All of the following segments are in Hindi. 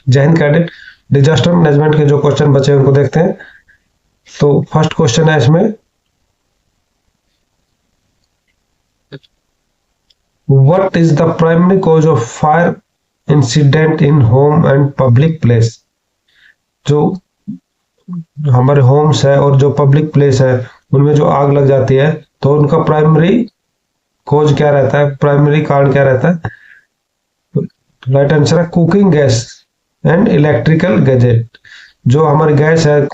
जय हिंद कैडेट। डिजास्टर मैनेजमेंट के जो क्वेश्चन बचे हैं उनको देखते हैं। तो फर्स्ट क्वेश्चन है इसमें, what is the primary cause of fire incident in home and public place. जो हमारे होम्स है और जो पब्लिक प्लेस है उनमें जो आग लग जाती है तो उनका प्राइमरी कॉज क्या रहता है, प्राइमरी कारण क्या रहता है। राइट आंसर है cooking gas and electrical gadget. जो हमारी गैस है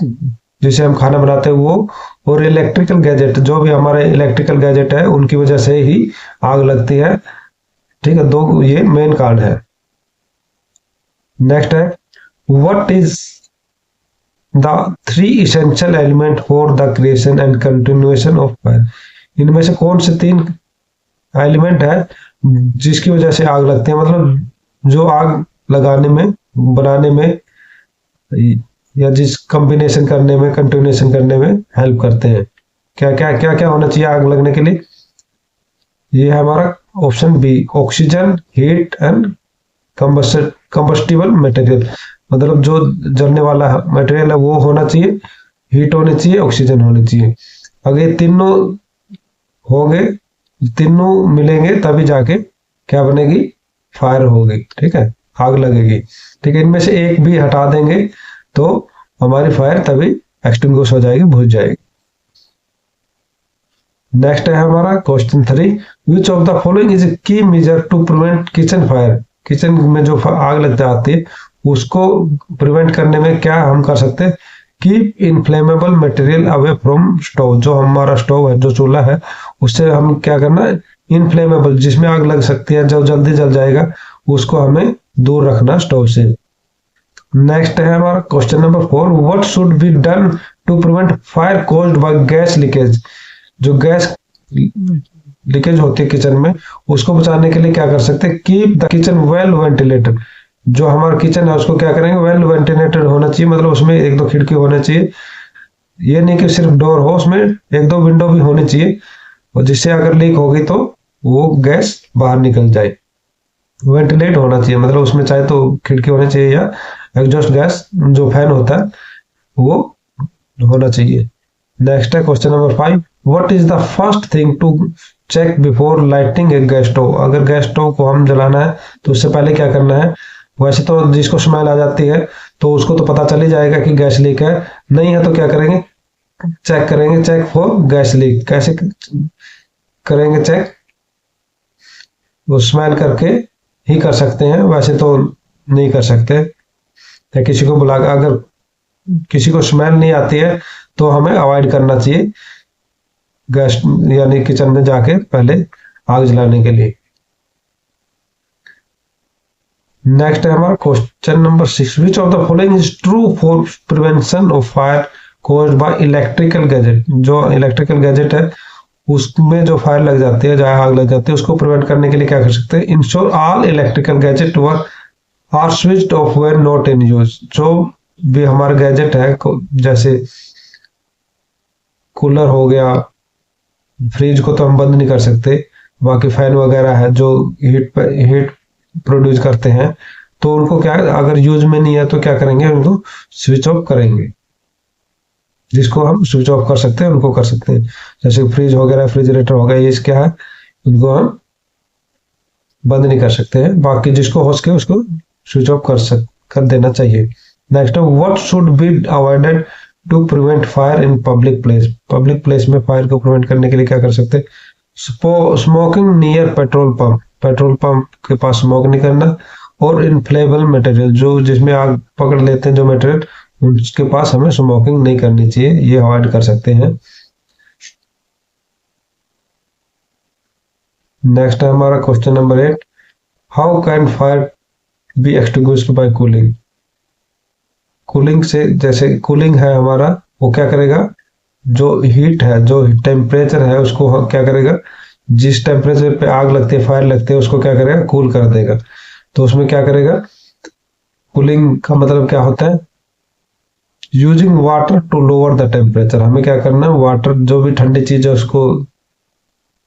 जिसे हम खाना बनाते हैं वो, और इलेक्ट्रिकल गैजेट जो भी हमारे इलेक्ट्रिकल गैजेट है उनकी वजह से ही आग लगती है। ठीक है, दो ये मेन कारण है। नेक्स्ट है, what is the three essential element for the creation and continuation of fire. इनमें से कौन से तीन एलिमेंट है जिसकी वजह से आग लगती है, मतलब जो आग लगाने में, बनाने में या जिस कॉम्बिनेशन करने में, कंटिन्यूएशन करने में हेल्प करते हैं। क्या क्या क्या क्या होना चाहिए आग लगने के लिए। ये है हमारा option B, oxygen, heat and combustible material. मतलब जो जलने वाला मटेरियल है वो होना चाहिए, हीट होनी चाहिए, ऑक्सीजन होनी चाहिए। अगर ये तीनों हो गए, तीनों मिलेंगे तभी जाके क्या बनेगी, फायर होगी। ठीक है, आग लगेगी। ठीक है, इनमें से एक भी हटा देंगे तो हमारी फायर तभी एक्सटिंग्विश हो जाएगी, बुझ जाएगी। नेक्स्ट है हमारा question 3, which of the following is key measure to prevent kitchen fire. Kitchen में जो आग लग जाती है उसको प्रिवेंट करने में क्या हम कर सकते हैं। Keep inflammable material away from stove. जो हमारा स्टोव है, जो चूल्हा है, उससे हम क्या करना है, इनफ्लेमेबल जिसमें आग लग सकती है, जो जल्दी जल जाएगा, उसको हमें दूर रखना स्टोव से। नेक्स्ट है हमारा question number 4, what should be done to prevent fire caused by gas leakage. जो गैस लीकेज होती है किचन में, उसको बचाने के लिए क्या कर सकते हैं। Keep the kitchen well ventilated. जो हमारा किचन है उसको क्या करेंगे, वेल वेंटिलेटेड होना चाहिए, मतलब उसमें एक दो खिड़की होने चाहिए। ये नहीं कि सिर्फ डोर हो, उसमें एक दो विंडो भी होनी चाहिए, और जिससे अगर लीक होगी तो वो गैस बाहर निकल जाए। वेंटिलेट होना चाहिए, मतलब उसमें चाहे तो खिड़की होनी चाहिए या एग्जॉस्ट गैस जो फैन होता है वो होना चाहिए। नेक्स्ट है question number 5, what is the first thing to check before lighting a gas stove. अगर गैस स्टोव को हम जलाना है तो उससे पहले क्या करना है। वैसे तो जिसको स्मेल आ जाती है तो उसको तो पता चल ही जाएगा कि गैस लीक है, नहीं है तो क्या करेंगे, चेक करेंगे, चेक फॉर गैस लीक। कैसे करेंगे चेक, वो स्मेल करके ही कर सकते हैं, वैसे तो नहीं कर सकते। या किसी को बुला, अगर किसी को स्मेल नहीं आती है तो हमें अवॉइड करना चाहिए गैस यानी किचन में जाके पहले आग जलाने के लिए। नेक्स्ट है हमारा question number 6, which of the following is true for prevention of fire caused by electrical gadget. जो इलेक्ट्रिकल गैजेट है उसमें जो फायर लग जाती है, जहां आग लग जाती है, उसको प्रिवेंट करने के लिए क्या कर सकते हैं। Ensure all electrical gadget work are switched off when not in use. जो भी हमारा गैजेट है, जैसे कूलर हो गया, फ्रिज को तो हम बंद नहीं कर सकते, बाकी फैन वगैरह है जो हीट प्रोड्यूस करते हैं, तो उनको क्या, अगर यूज में नहीं है तो क्या करेंगे, उनको स्विच ऑफ करेंगे। जिसको हम स्विच ऑफ कर सकते हैं उनको कर सकते हैं, जैसे फ्रिज वगैरह, रेफ्रिजरेटर हो गया, ये क्या है, इनको हम बंद नहीं कर सकते हैं। बाकी जिसको हो सके उसको स्विच ऑफ कर देना चाहिए। नेक्स्ट है, what should be avoided to prevent fire in public place. Public place में फायर को प्रिवेंट करने के लिए क्या कर सकते हैं। Smoking near petrol pump, petrol pump के पास स्मोक नहीं करना, और इनफ्लेमेबल मटेरियल जो जिसमें आग पकड़ लेते हैं जो मटेरियल, उसके पास हमें स्मोकिंग नहीं करनी चाहिए, ये अवॉइड कर सकते हैं। नेक्स्ट है हमारा question number 8, how can fire be extinguished by cooling. Cooling से, जैसे कूलिंग है हमारा, वो क्या करेगा, जो हीट है, जो टेम्परेचर है, उसको क्या करेगा, जिस टेम्परेचर पे आग लगती है, फायर लगती है, उसको क्या करेगा, कूल कर देगा। तो उसमें क्या करेगा, कूलिंग का मतलब क्या होता है, using water to lower the temperature. हमें क्या करना है, वाटर, जो भी ठंडी चीज है उसको,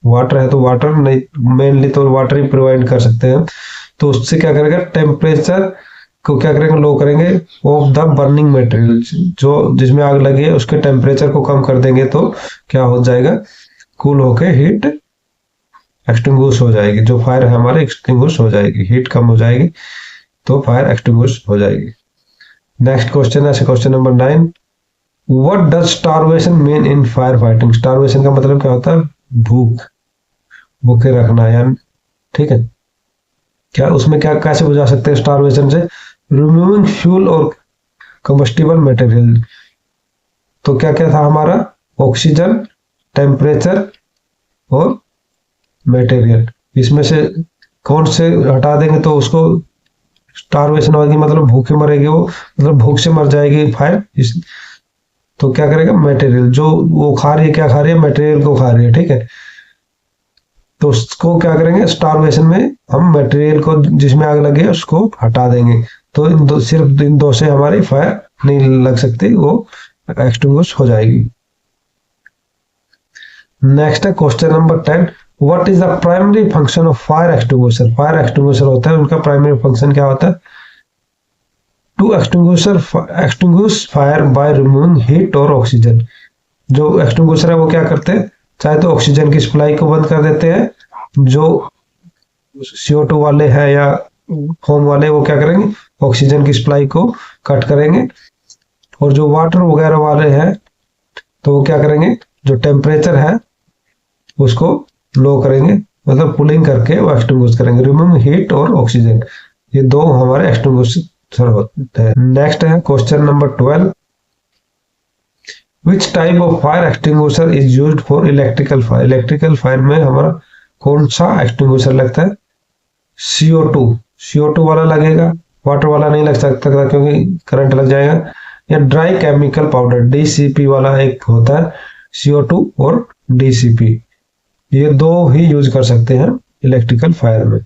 वाटर है तो वाटर नहीं, मेनली तो वाटर ही प्रोवाइड कर सकते हैं, तो उससे क्या करेगा, टेम्परेचर को क्या करेंगे, लो करेंगे ऑफ द बर्निंग मटेरियल, जो जिसमें आग लगी है उसके टेम्परेचर को कम कर देंगे तो क्या हो जाएगा, कूल होके हीट एक्सटिंग्विश हो जाएगी, जो फायर है हमारे एक्सटिंग्विश हो जाएगी, हीट कम हो जाएगी तो फायर एक्सटिंग्विश हो जाएगी। नेक्स्ट क्वेश्चन है question number 9, what does starvation mean in fire fighting. Starvation का मतलब क्या होता है, भूख, भूखे रखना यानी, ठीक है। क्या उसमें क्या कैसे बुझा सकते हैं स्टारवेशन से, रिमूविंग फ्यूल और कंबस्टिबल मटेरियल। तो क्या क्या था हमारा, ऑक्सीजन, टेम्परेचर और मटेरियल, इसमें से कौन से हटा देंगे तो उसको स्टारवेशन होगी, मतलब भूखे मरेगी वो, मतलब भूख से मर जाएगी फायर। इस तो क्या करेगा, मटेरियल जो वो खा रही है, क्या खा रही है, मटेरियल को खा रही है, ठीक है। तो उसको क्या करेंगे, स्टारवेशन में हम मटेरियल को जिसमें आग लगी है उसको हटा देंगे, तो सिर्फ इन दो से हमारी फायर नहीं लग सकती, वो एक्सटिंग्विश हो जाएगी। नेक्स्ट है question number 10, what is the primary function of fire extinguisher. Fire extinguisher होता है, उनका प्राइमरी फंक्शन क्या होता है, to extinguish fire by removing heat और ऑक्सीजन। जो एक्सटिंग्विशर है वो क्या करते हैं, चाहे तो ऑक्सीजन की सप्लाई को बंद कर देते हैं, जो CO2 वाले हैं या फोम वाले वो क्या करेंगे, ऑक्सीजन की सप्लाई को कट करेंगे, और जो वाटर वगैरह वाले हैं तो वो क्या करेंगे, जो टेम्परेचर है उसको लो करेंगे, मतलब कूलिंग करके वो एक्सटिंग्विश करेंगे, रिमूव हीट और ऑक्सीजन, ये दो हमारे एक्सटिंग्विशर होते हैं। नेक्स्ट है question number 12, which type of fire extinguisher is used for electrical fire. Electrical fire में हमारा कौन सा एक्सटिंग्विशर लगता है, CO2 वाला लगेगा, वाटर वाला नहीं लग सकता क्योंकि करंट लग जाएगा, या ड्राई केमिकल पाउडर DCP वाला एक होता है, CO2 और DCP, ये दो ही यूज कर सकते हैं इलेक्ट्रिकल फायर में।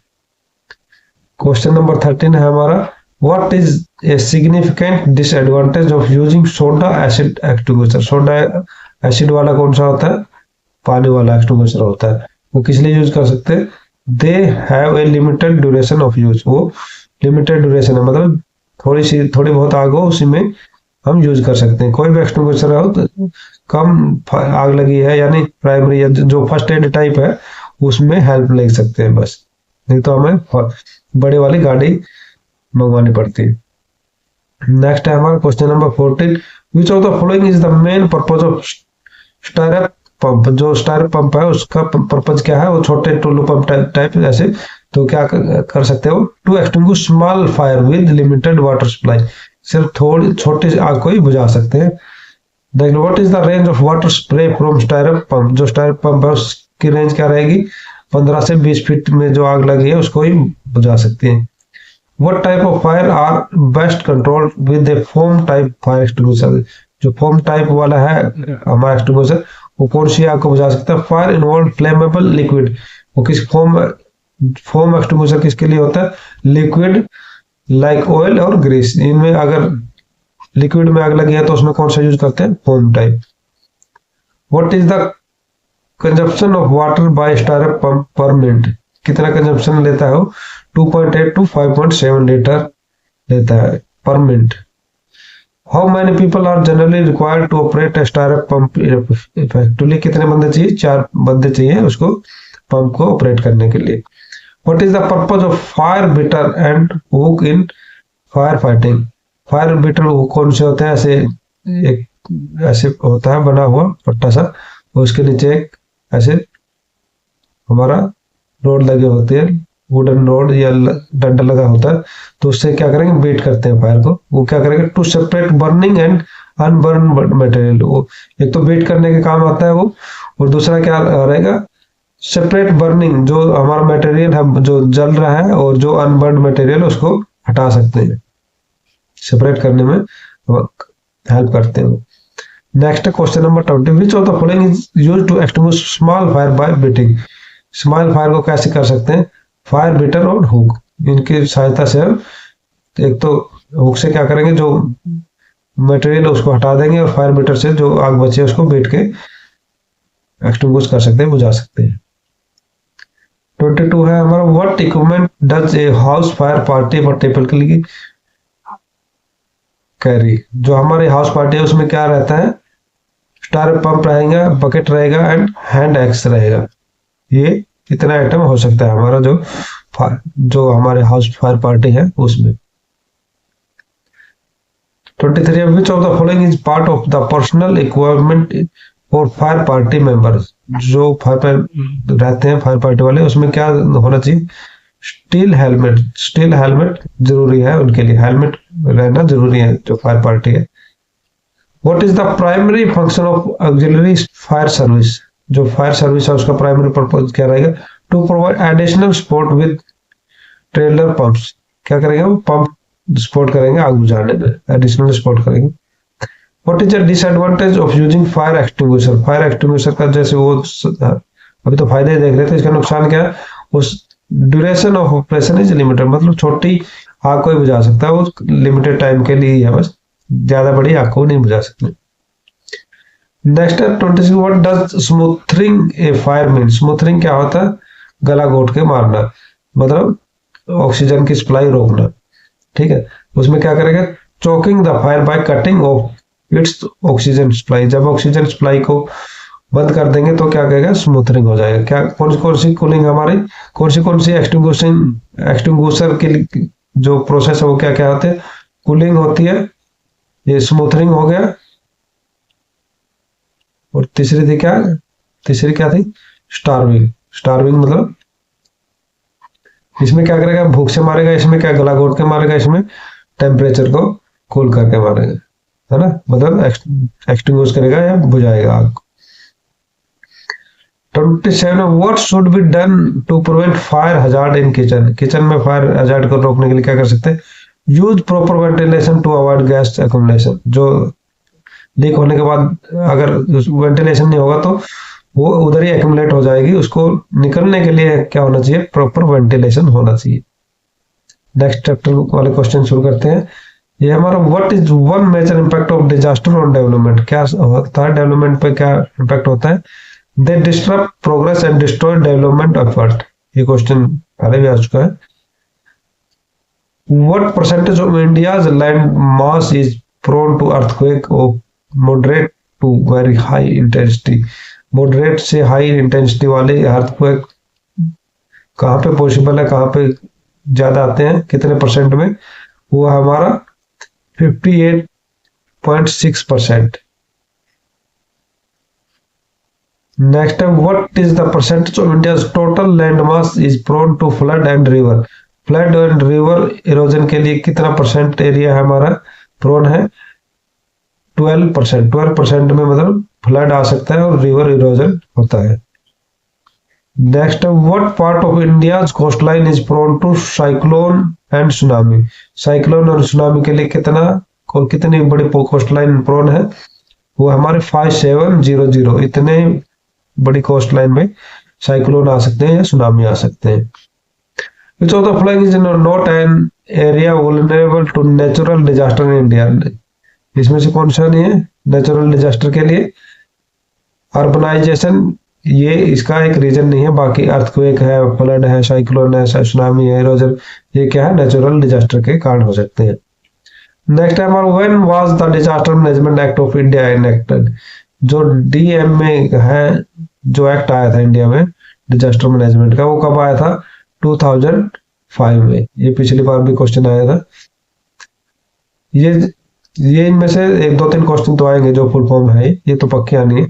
क्वेश्चन नंबर 13 है हमारा, what is a significant disadvantage of using soda acid extinguisher. Soda acid वाला कौन सा होता है, पानी वाला एक्सटिंग्विशर होता है, वो किस लिए यूज कर सकते हैं, they have a limited duration of use, वो लिमिटेड ड्यूरेशन है, मतलब थोड़ी बहुत आग हो उसी में हम यूज कर सकते हैं। कोई भी एक्सटिंग्विशर हो तो कम आग लगी है यानी प्राइमरी या जो फर्स्ट एड टाइप है उसमें हेल्प ले सकते हैं बस, नहीं तो हमें बड़े वाली गाड़ी मंगवानी पड़ती है। नेक्स्ट है हमारा question number 14, which of the following is the main purpose of stirrup pump. जो स्टायरप पंप है उसका पर्पज क्या है, वो छोटे टुल्लू पंप टाइप ऐसे, तो क्या कर सकते हो, to extinguish small fire with limited water supply, सिर्फ थोड़ी छोटी आग को ही बुझा सकते हैं। Then what is the range of water spray from stirrup pump. जो स्टायरप पंप है उसकी रेंज क्या रहेगी, 15 से 20 फीट में जो आग लगी है उसको ही बुझा सकते हैं। What type of fire are best controlled with a foam type fire extinguisher। जो फोम टाइप वाला है हमारा एक्सटिंग्विशर वो कौन सी आग को बुझा सकता है, फायर इन्वॉल्व फ्लेमेबल लिक्विड। वो किस फोम एक्सटिंग्विशर किसके लिए होता है, लिक्विड लाइक ऑयल और ग्रीस, इनमें अगर लिक्विड में आग लगी है तो उसमें कौन सा यूज करते हैं, foam type. What is the consumption of water by stirrup pump per minute. कितना कंजप्शन लेता है वो, 2.8 to 5.7 लीटर लेता है per minute. How many people are generally required to operate a stirrup pump effectively. कितने बंदे चाहिए, 4 बंदे चाहिए उसको पंप को ऑपरेट करने के लिए। What is the purpose of fire beater and hook in fire fighting. Fire beater कौन से होते हैं, ऐसे होता है बना हुआ पट्टा सा, उसके नीचे एक ऐसे हमारा रोड लगे होते हैं, वुडन रोड या डंडा लगा होता है, तो उससे क्या करेंगे, बीट करते हैं फायर को। वो क्या करेंगे, to separate burning and unburn material. वो एक तो बीट करने के काम आता है वो, और दूसरा क्या रहेगा, सेपरेट बर्निंग, जो हमारा मटेरियल है जो जल रहा है और जो अनबर्न मटेरियल उसको हटा सकते हैं, सेपरेट करने में हेल्प करते हैं। Next question number 20, which of the following is used to extinguish small fire by beating. Small fire को कैसे कर सकते हैं, फायर बीटर और हुक, इनकी सहायता से हम एक तो हुक से क्या करेंगे, जो मटेरियल उसको हटा देंगे, और फायर बीटर से जो आग बची है उसको बीट के एक्सटिंग्विश कर सकते हैं, बुझा सकते हैं। 22 है हमारा, what equipment does a house fire party पर टिपिकली कैरी। जो हमारी हाउस पार्टी है उसमें क्या रहता है, स्टार पंप रहेगा, बकेट रहेगा एंड हैंड एक्स रहेगा। ये इतना आइटम हो सकता है हमारा जो हमारे हाउस फायर पार्टी है उसमें। 23 which of the following is part of the personal equipment for fire party members। जो फायर रहते हैं फायर पार्टी वाले उसमें क्या होना चाहिए, स्टील हेलमेट जरूरी है, उनके लिए हेलमेट रहना जरूरी है जो फायर पार्टी है। What is the primary function of auxiliary fire service. जो फायर सर्विस है उसका प्राइमरी पर्पज क्या रहेगा, to provide additional support with trailer pumps. क्या करेंगे वो, पंप सपोर्ट करेंगे आग बुझाने में, एडिशनल सपोर्ट करेंगे। What is the disadvantage of using fire extinguisher. Fire extinguisher का जैसे वो अभी तो फायदे देख रहे थे, इसका नुकसान क्या है, उस duration of operation is limited, मतलब छोटी आग को ही बुझा सकता है वो, लिमिटेड टाइम के लिए ही है बस, ज्यादा बड़ी आग को नहीं बुझा सकते। नेक्स्ट है 26, what does smothering A fire mean. Smothering क्या होता है, गला घोट के मारना, मतलब ऑक्सीजन की सप्लाई रोकना, ठीक है। उसमें क्या करेगा, choking the fire by cutting of its oxygen supply. जब ऑक्सीजन सप्लाई को बंद कर देंगे तो क्या कहेगा, स्मूथरिंग हो जाएगा। क्या कौन सी कूलिंग हमारी, कौन सी एक्सटिंग्विशर की जो प्रोसेस है वो क्या क्या होते हैं, कूलिंग होती है, ये स्मूथरिंग हो गया, और तीसरी क्या थी, स्टार्विंग मतलब इसमें क्या करेगा, भूख से मारेगा, इसमें क्या गला घोट के मारेगा, इसमें टेम्परेचर को कूल करके मारेगा, है ना, मतलब एक्सटिंग्विश करेगा या बुझाएगा आग। 27, what should be done to prevent fire hazard in kitchen. Kitchen में फायर हजार्ड को रोकने के लिए क्या कर सकते हैं, use proper ventilation to avoid gas accumulation. जो लीक होने के बाद अगर वेंटिलेशन नहीं होगा तो वो उधर ही एक्यूमुलेट हो जाएगी, उसको निकलने के लिए क्या होना चाहिए, प्रॉपर वेंटिलेशन होना चाहिए। नेक्स्ट चैप्टर वाले क्वेश्चन शुरू करते हैं। ये हमारा what is one major impact of disaster on development. क्या होता है डेवलपमेंट पे, क्या इंपैक्ट होता है, they disturb progress and destroy development effort. ये क्वेश्चन पहले भी आ चुका है। What percentage of India's land mass is prone to earthquake of moderate to very high intensity. Moderate से हाई इंटेंसिटी वाले अर्थक्वेक कहाँ पे पॉसिबल है, कहाँ पे ज्यादा आते हैं, कितने परसेंट में, वो हमारा 58.6%। नेक्स्ट है what is the percentage of India's total land mass is prone to flood and river. Flood and river erosion के लिए कितना परसेंट एरिया हमारा प्रोन है, 12%। 12% में मतलब फ्लड आ सकता है और रिवर इरोजन होता है। Next what part of India's coastline is prone to cyclone and tsunami. Cyclone और सुनामी के लिए कितनी बड़ी कोस्टलाइन प्रोन है, वो हमारे 5700, इतने बड़ी कोस्टलाइन में साइक्लोन आ सकते हैं या सुनामी आ सकते हैं। Which of the following is not an area vulnerable to natural disaster in India? इसमें से कौन सा नहीं है नेचुरल डिजास्टर के लिए, अर्बनाइजेशन ये इसका एक रीजन नहीं है, बाकी अर्थक्वेक है, फ्लड है, साइक्लोन है, सुनामी है, इरोजन, ये क्या है नेचुरल डिजास्टर के कारण हो सकते हैं। नेक्स्ट है हमारा when was the disaster management act of India enacted. जो डीएमए है, जो एक्ट आया था इंडिया में डिजास्टर मैनेजमेंट का, वो कब आया था, 2005 में। ये पिछली बार भी क्वेश्चन आया था। ये इनमें से 1-2-3 क्वेश्चन तो आएंगे जो फुल फॉर्म है, ये तो पक्की आनी है।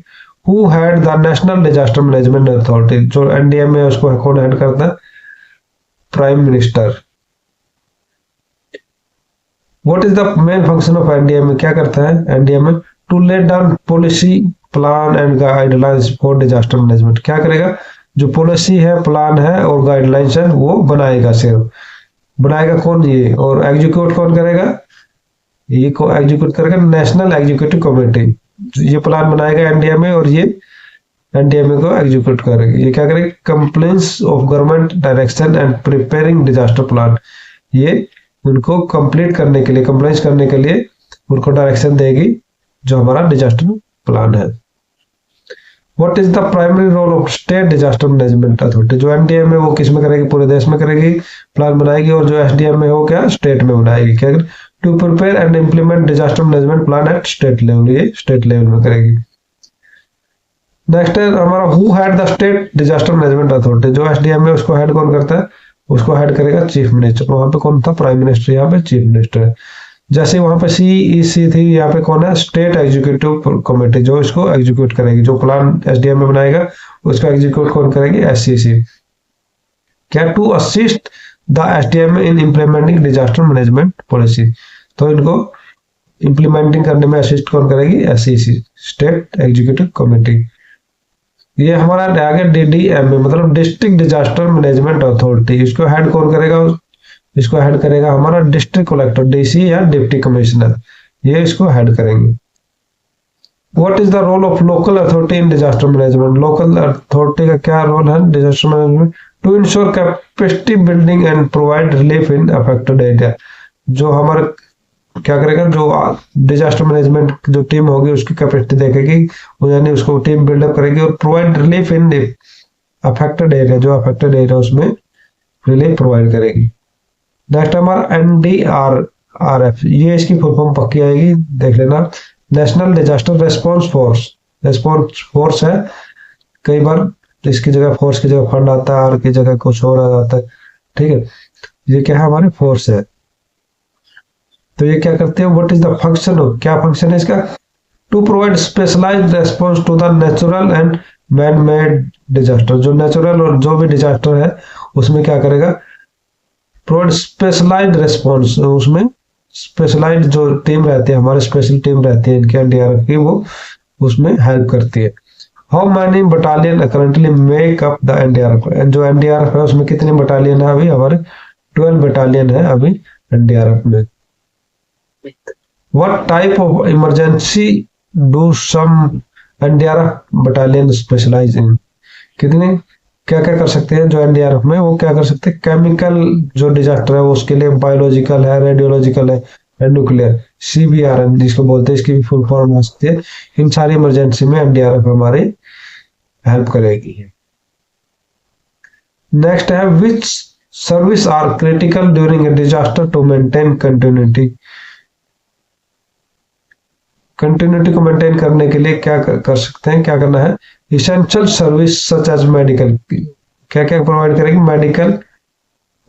Who had the national disaster management authority. जो एनडीएम में उसको कौन हेड करता है, prime minister. What is the main function of NDM, क्या करता है एनडीएम में, to lay down policy plan and guidelines for disaster management. क्या करेगा, जो पॉलिसी है, प्लान है और गाइडलाइंस है वो बनाएगा, सिर्फ बनाएगा कौन, ये, और एग्जीक्यूट कौन करेगा, ये को एग्जीक्यूट करेगा नेशनल एग्जीक्यूटिव कमेटी। ये प्लान बनाएगा एनडीए में और ये एनडीए में को एग्जीक्यूट करेगा। ये क्या करेगा, complaints of government direction and preparing disaster plan. ये उनको कंप्लीट करने के लिए, कंप्लेंट्स करने के लिए उनको डायरेक्शन देगी जो हमारा डिजास्टर प्लान है। What is the primary role of state disaster management authority. जो एनडीएम है वो किस में करेगी, पूरे देश में करेगी, प्लान बनाएगी, और जो एसडीएम में हो क्या, स्टेट में बनाएगी। क्या to prepare and implement disaster management plan at state level, ये स्टेट लेवल में करेगी। नेक्स्ट है हमारा who head the state disaster management authority, जो एसडीएम है उसको हेड कौन करता है, उसको हेड करेगा चीफ मिनिस्टर। वहां पे कौन था, प्राइम मिनिस्टर, यहाँ पे चीफ मिनिस्टर है। जैसे वहां पे सीईसी थी, यहाँ पे कौन है, स्टेट एग्जीक्यूटिव कमेटी, जो इसको एग्जीक्यूट करेगी, जो प्लान एसडीएम में बनाएगा उसका एग्जीक्यूट कौन करेगी, एससीसी। क्या, to assist the SDM in implementing disaster management policy, तो इनको इम्प्लीमेंटिंग करने में असिस्ट कौन करेगी, एससीसी, स्टेट एग्जीक्यूटिव कमेटी। ये हमारा आगे डीडीएमए मतलब डिस्ट्रिक्ट डिजास्टर मैनेजमेंट अथॉरिटी, इसको हेड कौन करेगा, इसको हेड करेगा हमारा डिस्ट्रिक्ट कलेक्टर, डीसी या डिप्टी कमिश्नर, ये इसको हेड करेंगे। What is the role of local authority in disaster management, local authority का क्या रोल है disaster management, to ensure capacity building and provide relief in affected area, जो हमारा क्या करेगा, जो डिजास्टर मैनेजमेंट जो टीम होगी उसकी कैपेसिटी देखेगी, यानी उसको टीम बिल्डअप करेगी और provide relief in affected area, जो अफेक्टेड एरिया उसमें रिलीफ प्रोवाइड करेगी। नेक्स्ट हमारा एनडीआरएफ, ये इसकी फुल फॉर्म पक्की आएगी, देख लेना, national disaster response force, response force है, कई बार इसकी जगह फोर्स की जगह फंड आता है और की जगह कुछ और आ जाता है, ठीक है। ये क्या है, हमारे फोर्स है। तो ये क्या करते हैं, what is the function of, क्या फंक्शन है इसका, to provide specialized response to the natural and man made disaster, जो नेचुरल और जो भी डिजास्टर है उसमें क्या करेगा, प्रोवाइड स्पेशलाइज्ड रेस्पॉन्स, उसमें स्पेशलाइज्ड जो टीम रहती है, हमारे स्पेशल टीम रहती है इनके एनडीआरएफ की, वो उसमें हेल्प करती है। How many battalion currently make up the NDRF, जो एनडीआरएफ है उसमें कितनी बटालियन है अभी, हमारे 12 बटालियन है अभी एनडीआरएफ में। What type of emergency do some NDRF battalion specialize in, कितने क्या क्या कर सकते हैं जो एनडीआरएफ में, वो क्या कर सकते हैं, केमिकल जो डिजास्टर है वो उसके लिए बायोलॉजिकल है, रेडियोलॉजिकल है, न्यूक्लियर, सीबीआरएन जिसको बोलते हैं, इसकी भी फुल फॉर्म आ सकती है। इन सारी इमरजेंसी में एनडीआरएफ हमारे हेल्प करेगी। नेक्स्ट है which service are critical during a disaster to maintain continuity, continuity को मेंटेन करने के लिए क्या कर सकते हैं, क्या करना है, essential service such as medical, क्या क्या प्रोवाइड करेंगे, मेडिकल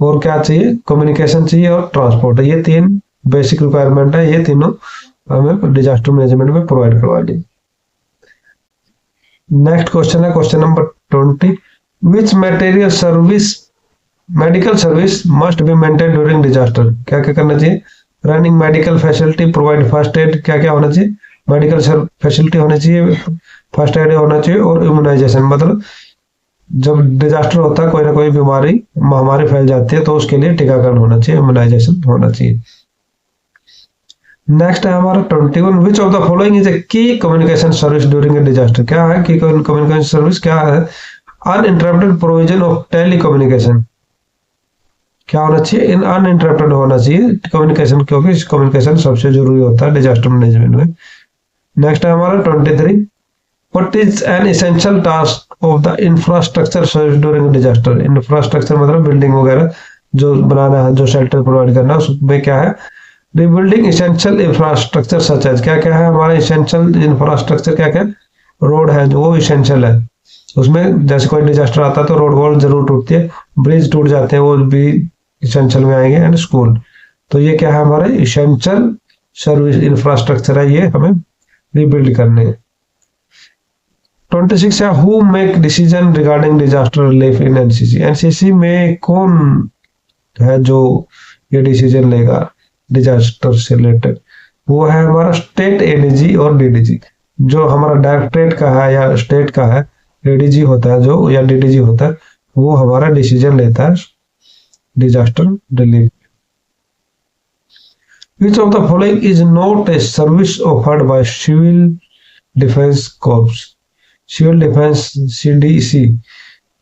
और क्या चाहिए, कम्युनिकेशन चाहिए और ट्रांसपोर्ट, ये 3 बेसिक रिक्वायरमेंट है, ये तीनों हमें डिजास्टर मैनेजमेंट में प्रोवाइड करवा दी। नेक्स्ट क्वेश्चन है question number 20, which material service medical service must be maintain during disaster, क्या क्या करना चाहिए, running medical facility, provide first aid, क्या क्या होना चाहिए, मेडिकल फैसिलिटी होनी चाहिए, फर्स्ट एड होना चाहिए और इम्यूनाइजेशन, मतलब जब डिजास्टर होता है कोई ना कोई बीमारी महामारी फैल जाती है तो उसके लिए टीकाकरण होना चाहिए, इम्यूनाइजेशन होना चाहिए। नेक्स्ट है हमारा 21, which of the following is a key communication service during a disaster, क्या है की कम्युनिकेशन सर्विस, क्या है, uninterrupted provision of telecommunication, क्या होना चाहिए, इन अनइंटरप्टेड होना चाहिए कम्युनिकेशन, क्योंकि कम्युनिकेशन सबसे जरूरी होता है डिजास्टर मैनेजमेंट में। नेक्स्ट है हमारा 23, what is an essential task of the infrastructure service during disaster, infrastructure मतलब बिल्डिंग वगैरह जो बनाना है, जो शेल्टर प्रोवाइड करना है, उसमें क्या है, rebuilding essential infrastructure such as, क्या क्या है हमारा एसेंशियल इंफ्रास्ट्रक्चर, क्या क्या, रोड है जो वो एसेंशियल है, उसमें जैसे कोई डिजास्टर आता है तो रोड वॉल जरूर टूटती है, ब्रिज टूट जाते हैं, वो भी एसेंशियल में आएंगे, एंड स्कूल, तो ये क्या है हमारे एसेंशियल सर्विस इंफ्रास्ट्रक्चर है, ये हमें रिबिल्ड करने हैं। 26 है who make decision regarding disaster relief in NCC, NCC में कौन है जो ये डिसीजन लेगा डिजास्टर से रिलेटेड, वो है हमारा स्टेट एडीजी और डीडीजी, जो हमारा डायरेक्टरेट का है या स्टेट का है, एडीजी होता है जो या डीडीजी होता है, वो हमारा डिसीजन लेता है disaster relief. Which of the following is not a service offered by Civil Defense Corps? Civil Defense CDC,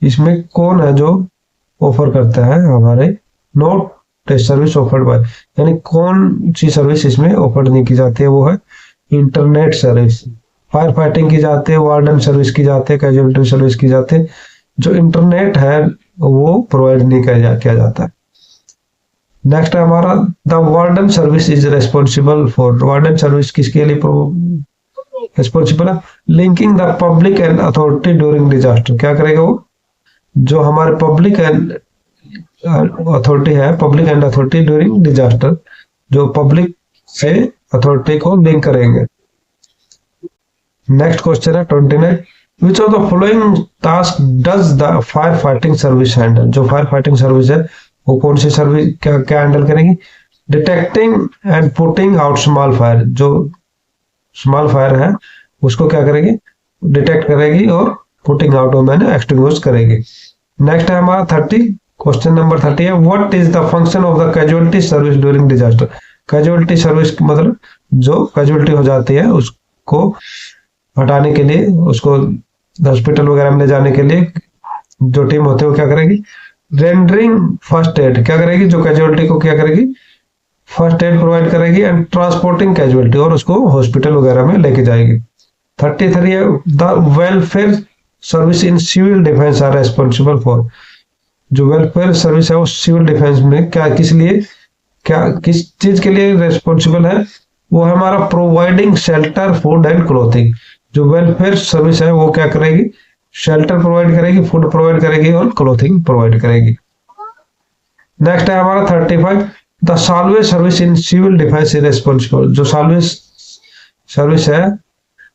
इसमें कौन है जो ऑफर करता है हमारे, not a service offered by, यानी कौन सी सर्विस इसमें ऑफर नहीं की जाती है, वो है इंटरनेट सर्विस, फायर फाइटिंग की जाती है, वार्डन सर्विस की जाती है, कैजुअलिटी सर्विस की जाती है, जो इंटरनेट है वो प्रोवाइड नहीं किया जाता है। नेक्स्ट है हमारा the warden service is responsible for, warden service किसके लिए रिस्पॉन्सिबल है? Linking the public and authority during disaster. क्या करेगा वो? जो हमारे पब्लिक एंड अथॉरिटी है, public and authority during disaster, जो पब्लिक से अथॉरिटी को लिंक करेंगे। नेक्स्ट क्वेश्चन है 29, विच of the following task does the fire fighting service handle. जो फायर फाइटिंग सर्विस है वो कौन सी सर्विस क्या क्या हैंडल करेगी? Detecting and putting out small fire, जो स्मॉल फायर है उसको क्या करेगी? डिटेक्ट करेगी और पुटिंग आउट मैंने एक्सटिंग्विश करेगी। नेक्स्ट है हमारा 30, क्वेश्चन नंबर 30 है what is the function of the casualty service during disaster. Casualty service मतलब जो कैजुअलिटी हो जाती है उसको हटाने के लिए, उसको हॉस्पिटल वगैरह में ले जाने के लिए जो टीम होती है वो क्या करेगी? रेंडरिंग फर्स्ट एड, क्या करेगी? जो कैजुअलिटी को क्या करेगी? फर्स्ट एड प्रोवाइड करेगी एंड ट्रांसपोर्टिंग कैजुअलिटी, और उसको हॉस्पिटल वगैरह में लेके जाएगी। 33 है the welfare service in civil defence are responsible for. जो वेलफेयर सर्विस है वो सिविल डिफेंस में क्या किस लिए क्या किस चीज के लिए रेस्पॉन्सिबल है? वो है हमारा providing shelter food and clothing. जो वेलफेयर सर्विस है वो क्या करेगी? शेल्टर प्रोवाइड करेगी, फूड प्रोवाइड करेगी और क्लोथिंग प्रोवाइड करेगी। नेक्स्ट है हमारा 35 the salvage service in civil defence is responsible. जो साल्वेज सर्विस है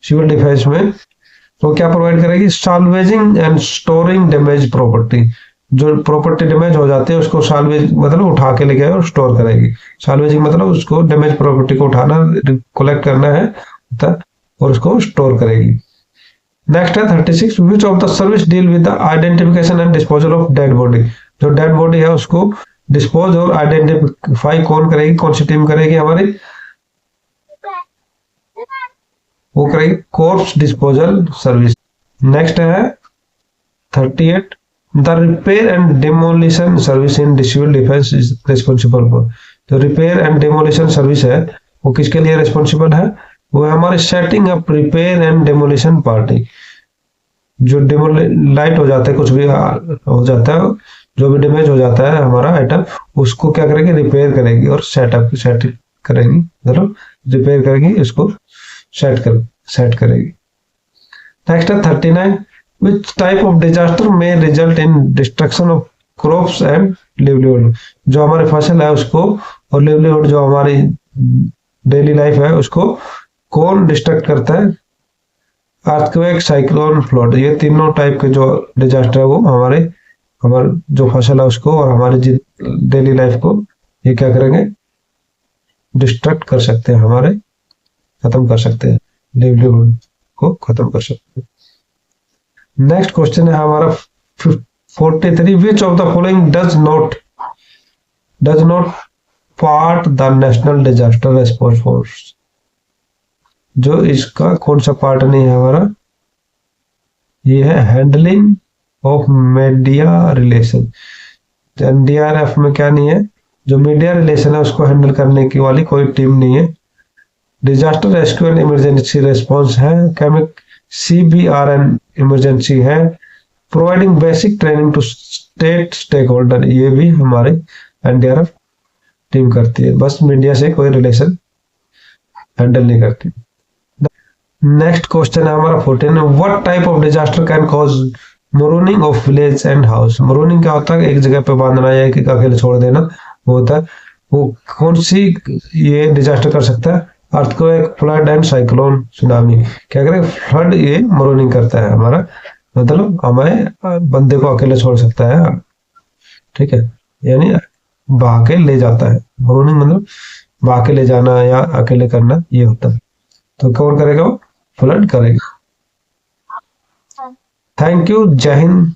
सिविल डिफेंस में वो क्या प्रोवाइड करेगी? Salvaging and storing damage property. जो प्रॉपर्टी डैमेज हो जाती है उसको साल्वेज मतलब उठा के लेके और स्टोर करेगी। साल्वेजिंग मतलब उसको डैमेज प्रॉपर्टी को उठाना, कलेक्ट करना है और उसको स्टोर करेगी। नेक्स्ट है 36 विच of the service deal with the identification and disposal of dead body. जो डेड बॉडी है उसको डिस्पोज और आइडेंटिफाई कौन करेगी? कौन सी टीम करेगी हमारी? वो करेगी कॉर्प्स डिस्पोजल सर्विस। नेक्स्ट है 38 the repair and demolition service in civil defence is responsible for. जो रिपेयर एंड डिमोलिशन सर्विस है वो किसके लिए रिस्पॉन्सिबल है? वो है हमारे setting up repair and demolition party. जो लाइट हो जाता है, कुछ भी हो जाता है, जो भी डैमेज हो जाता है हमारा आइटम, उसको क्या करेगी? रिपेयर करेगी और सेट करेगी, मतलब रिपेयर करेगी, इसको सेट करेगी। नेक्स्ट है 39 विच टाइप ऑफ डिजास्टर में result in destruction of crops and livelihood. जो हमारी फसल है उसको और लिवलीहुड जो हमारी डेली लाइफ है उसको कौन डिस्ट्रक्ट करता है? Earthquake, cyclone, flood. ये तीनों टाइप के जो डिजास्टर है वो हमारे जो फसल है उसको और हमारी डेली लाइफ को ये क्या करेंगे? डिस्ट्रक्ट कर सकते हैं, हमारे खत्म कर सकते हैं, लिवलीहुड को खत्म कर सकते हैं। नेक्स्ट क्वेश्चन है हमारा 43 विच of the following does not part the national disaster response force. जो इसका कौन सा पार्ट नहीं है हमारा? ये है handling of media relation. NDRF में क्या नहीं है? जो मीडिया रिलेशन है उसको हैंडल करने की वाली कोई टीम नहीं है। Disaster rescue and emergency response है। CBRN इमरजेंसी है। Providing basic training to stakeholder, ये भी हमारे एनडीआरएफ टीम करती है, बस मीडिया से कोई रिलेशन हैंडल नहीं करती। नेक्स्ट क्वेश्चन है हमारा 14 what type of disaster can cause marooning of village and house. Marooning क्या होता है? एक जगह पे बांधना या एक अकेले छोड़ देना वो होता है। वो कौन सी ये डिजास्टर कर सकता है? Earthquake, flood and cyclone, tsunami. क्या करें? फ्लड ये मरूनिंग करता है हमारा, मतलब हमें बंदे को अकेले छोड़ सकता है, ठीक है, यानी बहा के ले जाता है। मरूनिंग मतलब बहा के ले जाना या अकेले करना, ये होता है। तो कौन करेगा? वो फ्लड करेगा। थैंक यू, जय हिंद।